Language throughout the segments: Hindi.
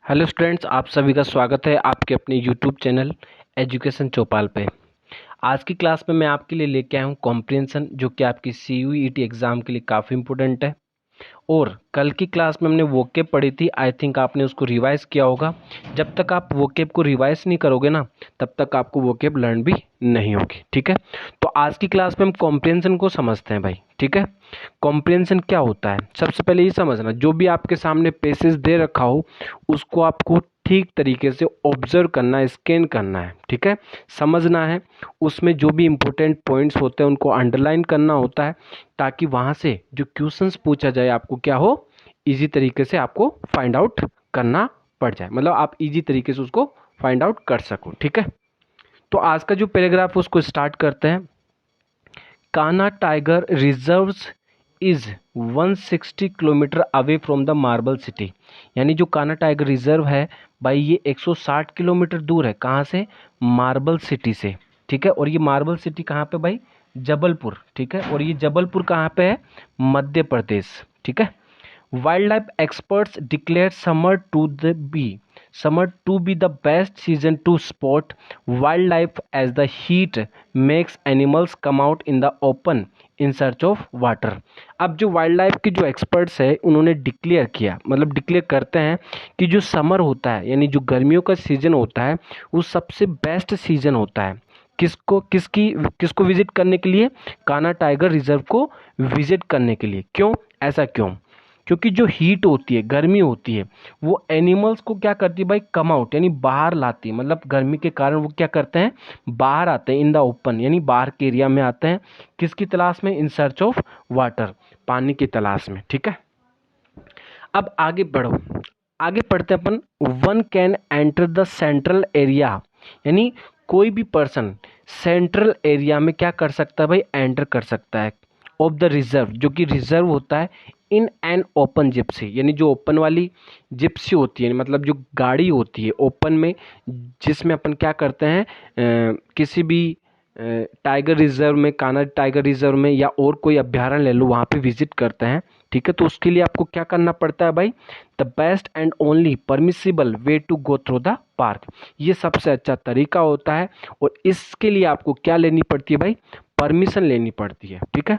हेलो स्टूडेंट्स, आप सभी का स्वागत है आपके अपने यूट्यूब चैनल एजुकेशन चौपाल पे। आज की क्लास में मैं आपके लिए लेके आया हूँ कॉम्प्रिहेंशन, जो कि आपकी CUET एग्ज़ाम के लिए काफ़ी इंपॉर्टेंट है। और कल की क्लास में हमने वोकेब पढ़ी थी, आई थिंक आपने उसको रिवाइज किया होगा। जब तक आप वोकेब को रिवाइज नहीं करोगे ना, तब तक आपको वोकेब लर्न भी नहीं होगी। ठीक है, तो आज की क्लास में हम कॉम्प्रिहेंशन को समझते हैं भाई। ठीक है, कॉम्प्रिहेंशन क्या होता है, सबसे पहले ये समझना, जो भी आपके सामने पेसेज दे रखा हो उसको आपको ठीक तरीके से ऑब्जर्व करना है, स्कैन करना है। ठीक है, समझना है, उसमें जो भी इंपॉर्टेंट पॉइंट्स होते हैं उनको अंडरलाइन करना होता है, ताकि वहाँ से जो क्वेश्चंस पूछा जाए आपको क्या हो, इजी तरीके से आपको फाइंड आउट करना पड़ जाए, मतलब आप इजी तरीके से उसको फाइंड आउट कर सको। ठीक है, तो आज का जो पैराग्राफ उसको स्टार्ट करते हैं। Kanha tiger reserves is 160 kilometre away from the marble city. यानी जो कान्हा टाइगर रिजर्व है भाई, ये 160 किलोमीटर दूर है। कहाँ से? मार्बल सिटी से। ठीक है, और ये मार्बल सिटी कहाँ पे भाई? जबलपुर। ठीक है, और ये जबलपुर कहाँ पे है? मध्य प्रदेश। ठीक है, Wildlife experts declare summer to be the best season to spot wildlife, as the heat makes animals come out in the open in search of water। अब जो वाइल्ड लाइफ के जो एक्सपर्ट्स है उन्होंने डिक्लेयर किया, मतलब डिक्लेयर करते हैं कि जो समर होता है, यानी जो गर्मियों का सीजन होता है, वो सबसे बेस्ट सीजन होता है। किसको विजिट करने के लिए? कान्हा टाइगर रिजर्व को विजिट करने के लिए। क्यों? ऐसा क्यों? क्योंकि जो हीट होती है, गर्मी होती है, वो एनिमल्स को क्या करती है भाई? कम आउट, यानी बाहर लाती है। मतलब गर्मी के कारण वो क्या करते हैं? बाहर आते हैं, इन द ओपन, यानी बाहर के एरिया में आते हैं। किसकी तलाश में? इन सर्च ऑफ वाटर, पानी की तलाश में। ठीक है, अब आगे बढ़ो, आगे पढ़ते हैं अपन। One can enter the central area, यानी कोई भी पर्सन सेंट्रल एरिया में क्या कर सकता है भाई? एंटर कर सकता है ऑफ द रिजर्व, जो कि रिजर्व होता है, इन एन ओपन जिप्सी, यानी जो ओपन वाली जिप्सी होती है, मतलब जो गाड़ी होती है ओपन में, जिसमें अपन क्या करते हैं, किसी भी टाइगर रिजर्व में, कान्हा टाइगर रिजर्व में, या और कोई अभ्यारण्य ले लो, वहाँ पे विजिट करते हैं। ठीक है, तो उसके लिए आपको क्या करना पड़ता है भाई? The best and only permissible way to go through the park, ये सबसे अच्छा तरीका होता है। और इसके लिए आपको क्या लेनी पड़ती है भाई? परमिशन लेनी पड़ती है। ठीक है,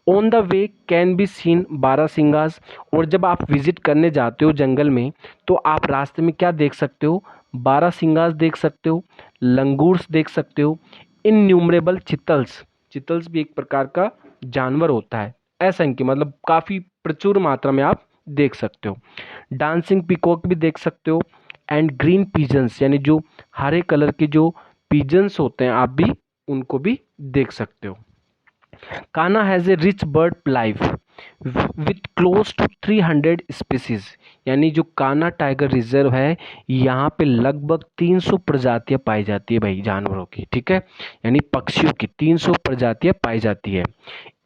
on the way can be seen barasinghas, और जब आप विजिट करने जाते हो जंगल में, तो आप रास्ते में क्या देख सकते हो? बारहसिंगास देख सकते हो, लंगूर्स देख सकते हो, इनन्यूमरेबल चितल्स, चितल्स भी एक प्रकार का जानवर होता है, असंख्य, मतलब काफ़ी प्रचुर मात्रा में आप देख सकते हो। डांसिंग पिकॉक भी देख सकते हो, एंड ग्रीन पिजन्स, यानी जो हरे कलर के जो पिजन्स होते हैं, आप भी उनको भी देख सकते हो। Kanha has a rich bird life with close to 300 species, यानी जो कान्हा टाइगर रिजर्व है, यहाँ पे लगभग 300 प्रजातियाँ पाई जाती है भाई, जानवरों की। ठीक है, यानी पक्षियों की 300 प्रजातियाँ पाई जाती है।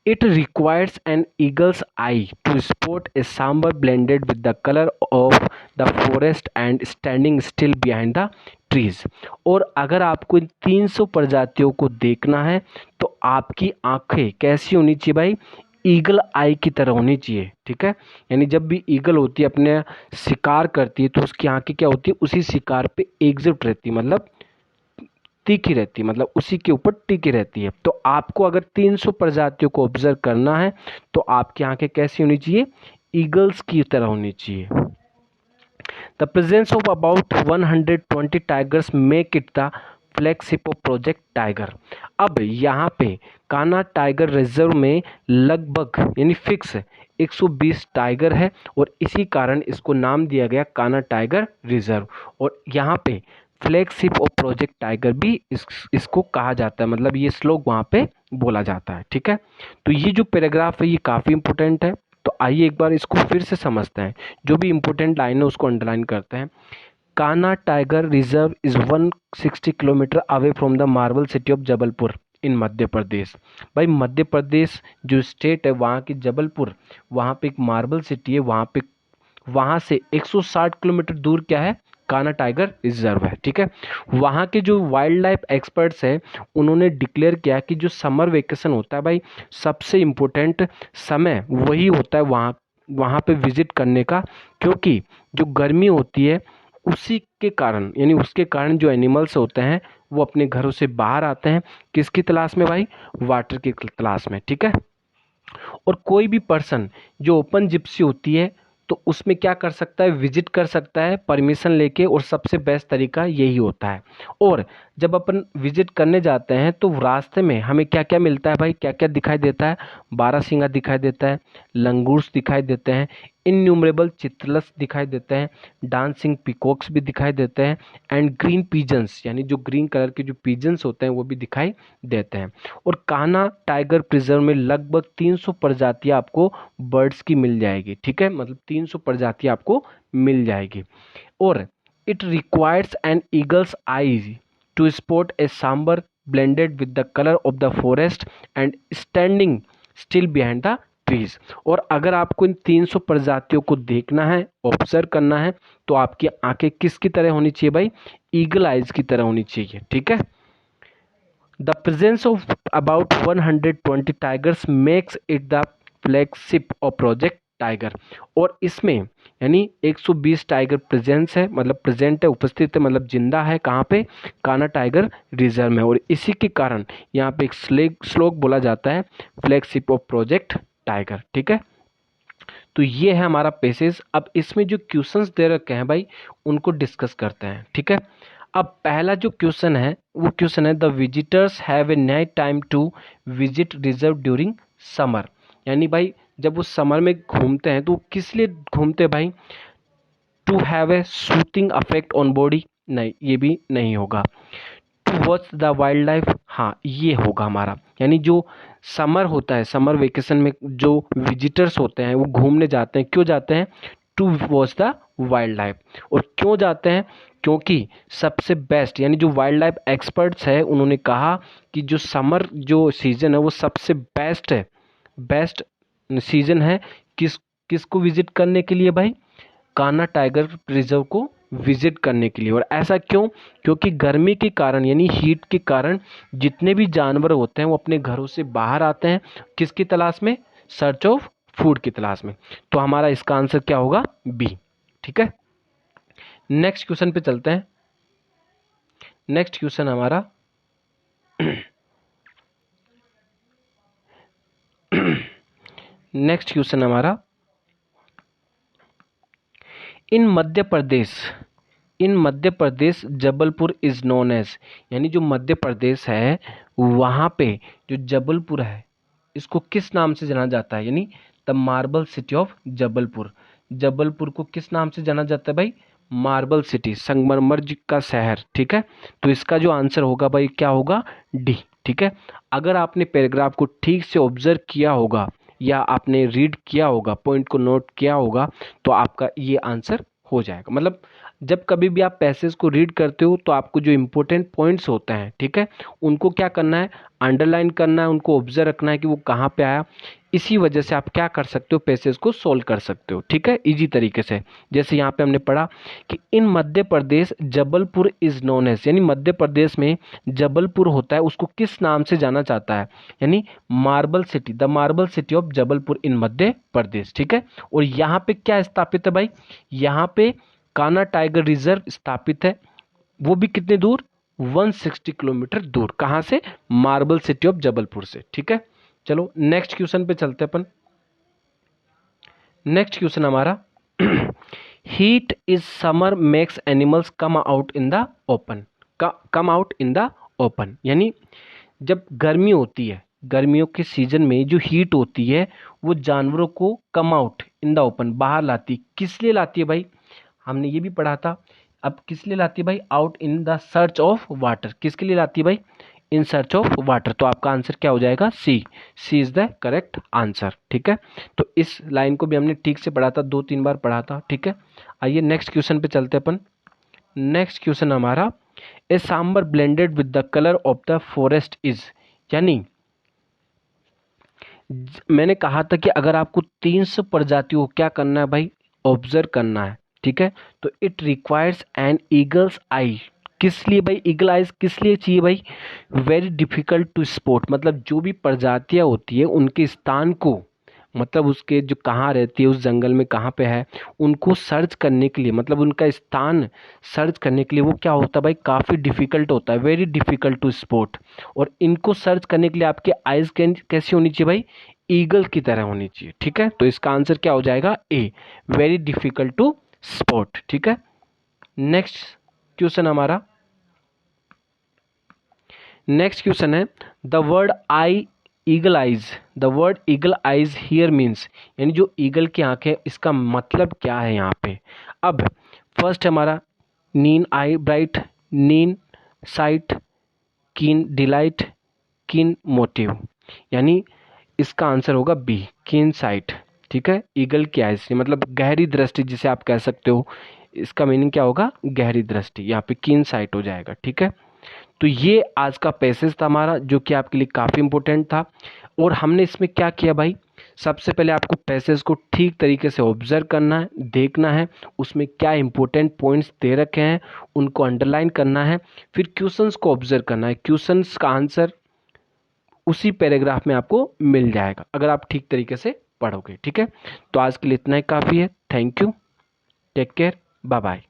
It requires an eagle's eye to spot a sambar blended with the color of the forest and standing still behind the trees। और अगर आपको इन 300 प्रजातियों को देखना है, तो आपकी आंखें कैसी होनी चाहिए भाई? ईगल आई की तरह होनी चाहिए। ठीक है, यानी जब भी ईगल होती है अपने शिकार करती है, तो उसकी आंखें क्या होती है? उसी शिकार पे एकजुट रहती है, मतलब तीखी रहती है, मतलब उसी के ऊपर टिकी रहती है। तो आपको अगर 300 प्रजातियों को ऑब्जर्व करना है, तो आपकी आंखें कैसी होनी चाहिए? ईगल्स की तरह होनी चाहिए। The presence of about 120 tigers make it the flagship of project tiger. अब यहाँ पे कान्हा टाइगर रिजर्व में लगभग, यानी फिक्स 120 टाइगर है, और इसी कारण इसको नाम दिया गया कान्हा टाइगर रिजर्व। और यहाँ पे फ्लैगशिप ऑफ प्रोजेक्ट टाइगर भी इसको कहा जाता है, मतलब ये श्लोक वहाँ पे बोला जाता है। ठीक है, तो ये जो पैराग्राफ है ये काफ़ी इंपॉर्टेंट है। तो आइए एक बार इसको फिर से समझते हैं, जो भी इंपॉर्टेंट लाइन है उसको अंडरलाइन करते हैं। Kanha tiger reserve is 160 kilometre away from the marble city of Jabalpur in Madhya Pradesh. भाई मध्य प्रदेश जो स्टेट है, वहाँ की जबलपुर, वहाँ पे एक मार्बल सिटी है, वहाँ पे, वहाँ से 160 किलोमीटर दूर क्या है? कान्हा टाइगर रिजर्व है। ठीक है, वहाँ के जो वाइल्ड लाइफ एक्सपर्ट्स हैं उन्होंने डिक्लेयर किया कि जो समर वेकेशन होता है भाई, सबसे इम्पोर्टेंट समय वही होता है वहाँ वहाँ पे विजिट करने का। क्योंकि जो गर्मी होती है उसी के कारण यानी उसके कारण जो एनिमल्स होते हैं वो अपने घरों से बाहर आते हैं, किसकी तलाश में भाई? वाटर की तलाश में, ठीक है। और कोई भी पर्सन जो ओपन जिप्सी होती है तो उसमें क्या कर सकता है? विजिट कर सकता है परमिशन लेके, और सबसे बेस्ट तरीका यही होता है। और जब अपन विजिट करने जाते हैं तो रास्ते में हमें क्या क्या मिलता है भाई? क्या क्या दिखाई देता है? बारहसिंगा दिखाई देता है, लंगूर्स दिखाई देते हैं, इन्यूमरेबल चित्रलस दिखाई देते हैं, डांसिंग पिकॉक्स भी दिखाई देते हैं, एंड ग्रीन पीजन्स यानी जो ग्रीन कलर के जो पीजन्स होते हैं वो भी दिखाई देते हैं। और कान्हा टाइगर प्रिजर्व में लगभग 300 प्रजातियां आपको बर्ड्स की मिल जाएगी, ठीक है, मतलब 300 प्रजातियां आपको मिल जाएगी। और it requires an eagle's eyes to spot a sambar blended with the colour of the forest and standing still behind the trees. और अगर आपको इन 300 प्रजातियों को देखना है, ऑब्जर्व करना है, तो आपकी आंखें किसकी तरह होनी चाहिए भाई? ईगल आइज की तरह होनी चाहिए, ठीक है। The presence of about 120 tigers makes it the flagship of Project Tiger। और इसमें यानी 120 टाइगर प्रेजेंस है, मतलब प्रेजेंट है, उपस्थित है, मतलब जिंदा है। कहाँ पे? कान्हा टाइगर रिजर्व में। और इसी के कारण यहाँ पे एक श्लोक बोला जाता है, फ्लैगशिप ऑफ प्रोजेक्ट टाइगर, ठीक है। तो ये है हमारा पैसेज। अब इसमें जो क्वेश्चंस दे रखे हैं भाई उनको डिस्कस करते हैं, ठीक है। अब पहला जो क्वेश्चन है वो क्वेश्चन है, the visitors have a night time to visit reserve during summer. यानी भाई जब वो समर में घूमते हैं तो वो किस लिए घूमते हैं भाई? To have a soothing affect on body? नहीं, ये भी नहीं होगा। To watch the wild life? हाँ, ये होगा हमारा। यानी जो समर होता है, समर वेकेशन में जो विजिटर्स होते हैं वो घूमने जाते हैं, क्यों जाते हैं? To watch the wild life. और क्यों जाते हैं? क्योंकि सबसे बेस्ट यानी जो वाइल्ड लाइफ एक्सपर्ट्स है उन्होंने कहा कि जो समर जो सीजन है वो सबसे बेस्ट है, बेस्ट सीजन है। किसको विजिट करने के लिए भाई? कान्हा टाइगर रिजर्व को विजिट करने के लिए। और ऐसा क्यों? क्योंकि गर्मी के कारण यानी हीट के कारण जितने भी जानवर होते हैं वो अपने घरों से बाहर आते हैं, किसकी तलाश में? सर्च ऑफ फूड की तलाश में। तो हमारा इसका आंसर क्या होगा? बी, ठीक है। नेक्स्ट क्वेश्चन पे चलते हैं। नेक्स्ट क्वेश्चन हमारा नेक्स्ट क्वेश्चन हमारा, इन मध्य प्रदेश जबलपुर इज नोन एज। यानी जो मध्य प्रदेश है वहाँ पे जो जबलपुर है इसको किस नाम से जाना जाता है? यानी the marble city of Jabalpur. Jabalpur को किस नाम से जाना जाता है भाई? मार्बल सिटी, संगमरमर का शहर, ठीक है। तो इसका जो आंसर होगा भाई क्या होगा? डी, ठीक है। अगर आपने पैराग्राफ को ठीक से ऑब्जर्व किया होगा या आपने रीड किया होगा, पॉइंट को नोट किया होगा, तो आपका ये आंसर हो जाएगा। मतलब जब कभी भी आप पैसेज को रीड करते हो तो आपको जो इंपॉर्टेंट पॉइंट्स होते हैं, ठीक है, उनको क्या करना है? अंडरलाइन करना है, उनको ऑब्जर्व रखना है कि वो कहाँ पे आया। इसी वजह से आप क्या कर सकते हो? पैसेज को सोल्व कर सकते हो, ठीक है, इजी तरीके से। जैसे यहाँ पे हमने पढ़ा कि इन मध्य प्रदेश जबलपुर इज नोन एज, यानी मध्य प्रदेश में जबलपुर होता है उसको किस नाम से जाना जाता है? यानी marble city, the marble city of Jabalpur in Madhya Pradesh, ठीक है। और यहाँ पे क्या स्थापित है भाई? यहाँ पे कान्हा टाइगर रिजर्व स्थापित है, वो भी कितने दूर? 160 किलोमीटर दूर। कहाँ से? मार्बल सिटी ऑफ जबलपुर से, ठीक है। चलो नेक्स्ट क्वेश्चन पे चलते हैं अपन। नेक्स्ट क्वेश्चन हमारा, heat is summer makes animals come out in the open. Come out in the open यानी जब गर्मी होती है, गर्मियों के सीजन में जो हीट होती है वो जानवरों को come out in the open, बाहर लाती। किस लिए लाती है भाई? हमने ये भी पढ़ा था। अब किस लिए लाती है भाई? Out in the search of water. किसके लिए लाती है भाई? In search of water. तो आपका आंसर क्या हो जाएगा? सी। सी इज द करेक्ट आंसर, ठीक है। तो इस लाइन को भी हमने ठीक से पढ़ा था, 2-3 बार पढ़ा था, ठीक है। आइए नेक्स्ट क्वेश्चन पे चलते हैं अपन। नेक्स्ट क्वेश्चन हमारा, a sambar blended with the colour of the forest is. यानी मैंने कहा था कि अगर आपको 300 प्रजातियों को क्या करना है भाई? ऑब्जर्व करना है, ठीक है। तो इट रिक्वायर्स एन ईगल्स आई। किस लिए भाई ईगल आइज किस लिए चाहिए भाई? वेरी डिफिकल्ट टू स्पॉट, मतलब जो भी प्रजातियां होती है उनके स्थान को मतलब उसके जो कहाँ रहती है, उस जंगल में कहाँ पे है, उनको सर्च करने के लिए, मतलब उनका स्थान सर्च करने के लिए वो क्या होता है भाई, काफ़ी डिफिकल्ट होता है, वेरी डिफिकल्ट टू स्पॉट। और इनको सर्च करने के लिए आपके आइज कैसी होनी चाहिए भाई, ईगल की तरह होनी चाहिए। ठीक है, तो इसका आंसर क्या हो जाएगा, ए, वेरी डिफिकल्ट टू स्पॉट। ठीक है, नेक्स्ट क्वेश्चन हमारा, नेक्स्ट क्वेश्चन है the word I eagle eyes, the word eagle eyes here means, यानी जो ईगल की आंखें, इसका मतलब क्या है यहाँ पे। अब फर्स्ट हमारा नीन आई ब्राइट, नीन साइट, कीन डिलाइट, कीन मोटिव, यानी इसका आंसर होगा बी, कीन साइट। ठीक है, ईगल की आइज मतलब गहरी दृष्टि जिसे आप कह सकते हो, इसका मीनिंग क्या होगा, गहरी दृष्टि, यहाँ पे कीन साइट हो जाएगा। ठीक है, तो ये आज का पैसेज था हमारा, जो कि आपके लिए काफ़ी इंपॉर्टेंट था। और हमने इसमें क्या किया भाई, सबसे पहले आपको पैसेज को ठीक तरीके से ऑब्जर्व करना है, देखना है उसमें क्या इंपॉर्टेंट पॉइंट्स दे रखे हैं, उनको अंडरलाइन करना है। फिर क्वेश्चंस को ऑब्जर्व करना है, क्वेश्चंस का आंसर उसी पैराग्राफ में आपको मिल जाएगा अगर आप ठीक तरीके से पढ़ोगे। ठीक है, तो आज के लिए इतना ही काफ़ी है। Thank you, take care, bye bye.